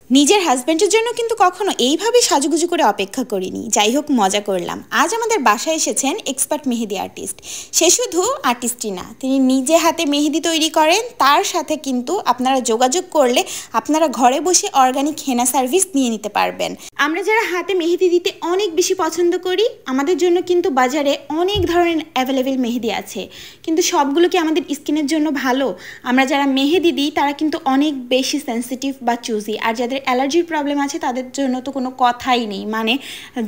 নিজের হাজব্যান্ডের জন্য কিন্তু কখনো এইভাবে সাজুগুজু করে অপেক্ষা করিনি। যাই হোক, মজা করলাম। আজ আমাদের বাসায় এসেছেন এক্সপার্ট মেহেদি আর্টিস্ট। সে শুধু আর্টিস্টই না, তিনি নিজে হাতে মেহেদি তৈরি করেন। তার সাথে কিন্তু আপনারা যোগাযোগ করলে আপনারা ঘরে বসে অর্গানিক হেনা সার্ভিস নিয়ে নিতে পারবেন। আমরা যারা হাতে মেহেদি দিতে অনেক বেশি পছন্দ করি, আমাদের জন্য কিন্তু বাজারে অনেক ধরনের অ্যাভেলেবেল মেহেদি আছে, কিন্তু সবগুলো কি আমাদের স্কিনের জন্য ভালো? আমরা যারা মেহেদি দিই তারা কিন্তু অনেক বেশি সেন্সিটিভ বা চুজি, আর যাদের অ্যালার্জির প্রবলেম আছে তাদের জন্য তো কোনো কথাই নেই। মানে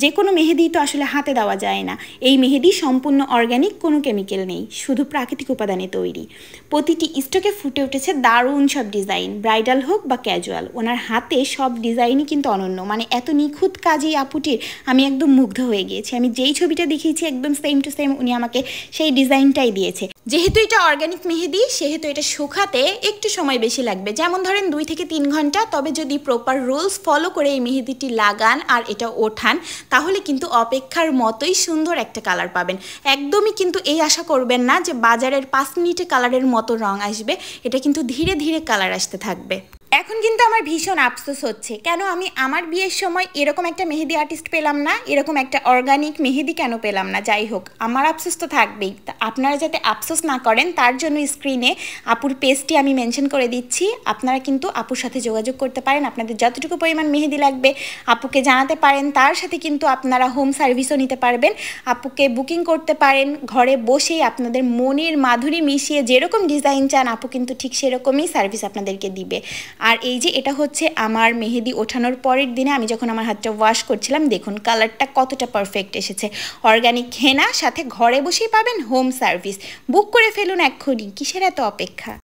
যে কোনো মেহেদি তো আসলে হাতে দেওয়া যায় না। এই মেহেদি সম্পূর্ণ অর্গ্যানিক, কোনো কেমিক্যাল নেই, শুধু প্রাকৃতিক উপাদানে তৈরি। প্রতিটি স্টকে ফুটে উঠেছে দারুণ সব ডিজাইন, ব্রাইডাল হোক বা ক্যাজুয়াল। ওনার হাতে সব ডিজাইনই কিন্তু অনন্য, মানে এত নিখুঁত কাজ এই আপুটির, আমি একদম মুগ্ধ হয়ে গিয়েছি। আমি যেই ছবিটা দেখিয়েছি একদম সেম টু সেম উনি আমাকে সেই ডিজাইনটাই দিয়েছে। যেহেতু এটা অর্গ্যানিক মেহেদি, সেহেতু এটা শুকাতে একটু সময় বেশি লাগবে, যেমন ধরেন 2 থেকে 3 ঘন্টা। তবে যদি প্রপার রুলস ফলো করে এই মেহেদিটি লাগান আর এটা ওঠান, তাহলে কিন্তু অপেক্ষার মতোই সুন্দর একটা কালার পাবেন। একদমই কিন্তু এই আশা করবেন না যে বাজারের 5 মিনিটে কালারের মতো রং আসবে। এটা কিন্তু ধীরে ধীরে কালার আসতে থাকবে। এখন কিন্তু আমার ভীষণ আফসোস হচ্ছে, কেন আমি আমার বিয়ের সময় এরকম একটা মেহেদি আর্টিস্ট পেলাম না, এরকম একটা অর্গানিক মেহেদি কেন পেলাম না। যাই হোক, আমার আফসোস তো থাকবেই। আপনারা যাতে আফসোস না করেন তার জন্য স্ক্রিনে আপুর পেজটি আমি মেনশন করে দিচ্ছি। আপনারা কিন্তু আপুর সাথে যোগাযোগ করতে পারেন। আপনাদের যতটুকু পরিমাণ মেহেদি লাগবে আপুকে জানাতে পারেন। তার সাথে কিন্তু আপনারা হোম সার্ভিসও নিতে পারবেন। আপুকে বুকিং করতে পারেন ঘরে বসেই। আপনাদের মনের মাধুরী মিশিয়ে যেরকম ডিজাইন চান, আপু কিন্তু ঠিক সেরকমই সার্ভিস আপনাদেরকে দিবে। আর এই যে এটা হচ্ছে আমার মেহেদি ওঠানোর পরের দিনে আমি যখন আমার হাতটা ওয়াশ করছিলাম, দেখুন কালারটা কতটা পারফেক্ট এসেছে। অর্গানিক হেনা, সাথে ঘরে বসেই পাবেন হোম সার্ভিস। বুক করে ফেলুন এক্ষুনি, কিসের এত অপেক্ষা।